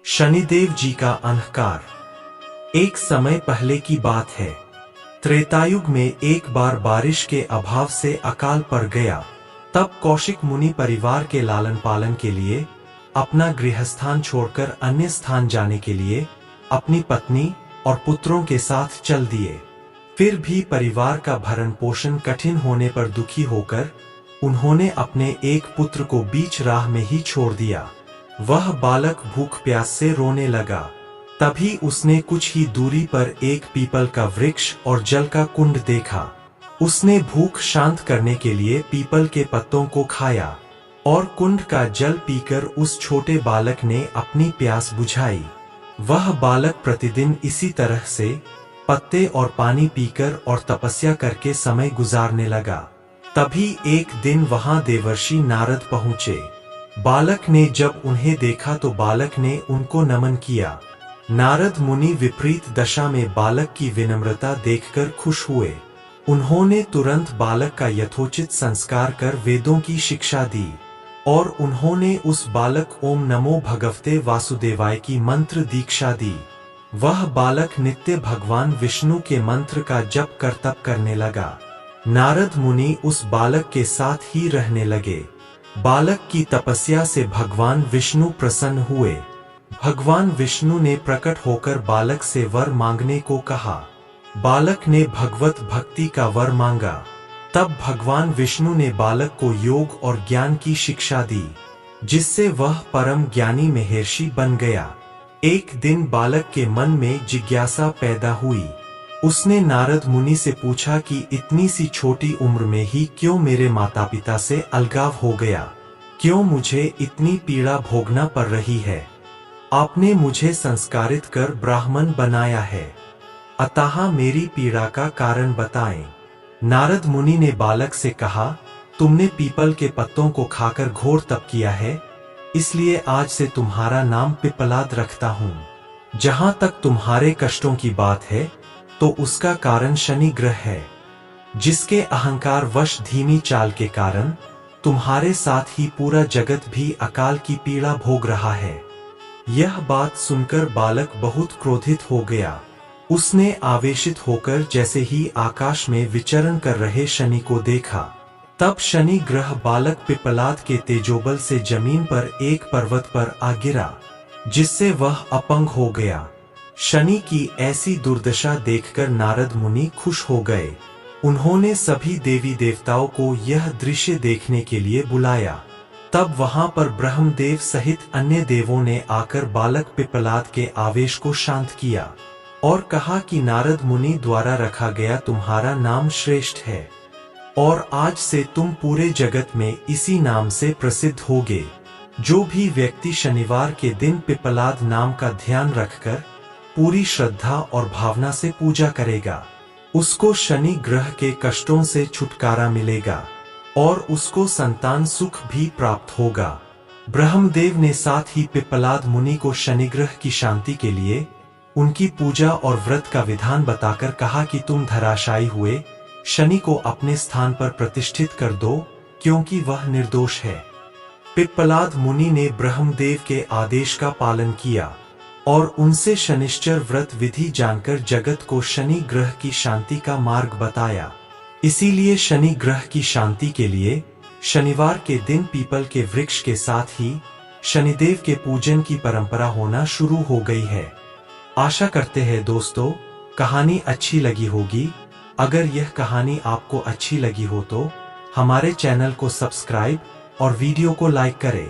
शनिदेव जी का अहंकार। एक समय पहले की बात है। त्रेतायुग में एक बार बारिश के अभाव से अकाल पड़ गया। तब कौशिक मुनि परिवार के लालन पालन के लिए अपना गृहस्थान छोड़कर अन्य स्थान जाने के लिए अपनी पत्नी और पुत्रों के साथ चल दिए। फिर भी परिवार का भरण पोषण कठिन होने पर दुखी होकर उन्होंने अपने एक पुत्र को बीच राह में ही छोड़ दिया। वह बालक भूख प्यास से रोने लगा। तभी उसने कुछ ही दूरी पर एक पीपल का वृक्ष और जल का कुंड देखा। उसने भूख शांत करने के लिए पीपल के पत्तों को खाया और कुंड का जल पीकर उस छोटे बालक ने अपनी प्यास बुझाई। वह बालक प्रतिदिन इसी तरह से पत्ते और पानी पीकर और तपस्या करके समय गुजारने लगा। तभी एक दिन वहां देवर्षि नारद पहुंचे। बालक ने जब उन्हें देखा तो बालक ने उनको नमन किया। नारद मुनि विपरीत दशा में बालक की विनम्रता देखकर खुश हुए। उन्होंने तुरंत बालक का यथोचित संस्कार कर वेदों की शिक्षा दी और उन्होंने उस बालक ओम नमो भगवते वासुदेवाय की मंत्र दीक्षा दी। वह बालक नित्य भगवान विष्णु के मंत्र का जप कर तप करने लगा। नारद मुनि उस बालक के साथ ही रहने लगे। बालक की तपस्या से भगवान विष्णु प्रसन्न हुए। भगवान विष्णु ने प्रकट होकर बालक से वर मांगने को कहा। बालक ने भगवत भक्ति का वर मांगा। तब भगवान विष्णु ने बालक को योग और ज्ञान की शिक्षा दी, जिससे वह परम ज्ञानी महर्षि बन गया। एक दिन बालक के मन में जिज्ञासा पैदा हुई। उसने नारद मुनि से पूछा कि इतनी सी छोटी उम्र में ही क्यों मेरे माता पिता से अलगाव हो गया, क्यों मुझे इतनी पीड़ा भोगना पड़ रही है। आपने मुझे संस्कारित कर ब्राह्मण बनाया है, अतः मेरी पीड़ा का कारण बताएं। नारद मुनि ने बालक से कहा, तुमने पीपल के पत्तों को खाकर घोर तप किया है, इसलिए आज से तुम्हारा नाम पिपलाद रखता हूँ। जहाँ तक तुम्हारे कष्टों की बात है तो उसका कारण शनि ग्रह है, जिसके अहंकार वश धीमी चाल के कारण तुम्हारे साथ ही पूरा जगत भी अकाल की पीड़ा भोग रहा है। यह बात सुनकर बालक बहुत क्रोधित हो गया। उसने आवेशित होकर जैसे ही आकाश में विचरण कर रहे शनि को देखा। तब शनि ग्रह बालक पिपलाद के तेजोबल से जमीन पर एक पर्वत पर आ गिरा, जिससे वह अपंग हो गया। शनि की ऐसी दुर्दशा देखकर नारद मुनि खुश हो गए। उन्होंने सभी देवी देवताओं को यह दृश्य देखने के लिए बुलाया। तब वहां पर ब्रह्मदेव सहित अन्य देवों ने आकर बालक पिपलाद के आवेश को शांत किया और कहा कि नारद मुनि द्वारा रखा गया तुम्हारा नाम श्रेष्ठ है और आज से तुम पूरे जगत में इसी नाम से प्रसिद्ध होगे। जो भी व्यक्ति शनिवार के दिन पिपलाद नाम का ध्यान रखकर पूरी श्रद्धा और भावना से पूजा करेगा, उसको शनि ग्रह के कष्टों से छुटकारा मिलेगा और उसको संतान सुख भी प्राप्त होगा। ब्रह्मदेव ने साथ ही पिपलाद मुनि को शनि ग्रह की शांति के लिए उनकी पूजा और व्रत का विधान बताकर कहा कि तुम धराशायी हुए शनि को अपने स्थान पर प्रतिष्ठित कर दो, क्योंकि वह निर्दोष है। पिपलाद मुनि ने ब्रह्मदेव के आदेश का पालन किया और उनसे शनिश्चर व्रत विधि जानकर जगत को शनि ग्रह की शांति का मार्ग बताया। इसीलिए शनि ग्रह की शांति के लिए शनिवार के दिन पीपल के वृक्ष के साथ ही शनिदेव के पूजन की परंपरा होना शुरू हो गई है। आशा करते हैं दोस्तों कहानी अच्छी लगी होगी। अगर यह कहानी आपको अच्छी लगी हो तो हमारे चैनल को सब्सक्राइब और वीडियो को लाइक करें।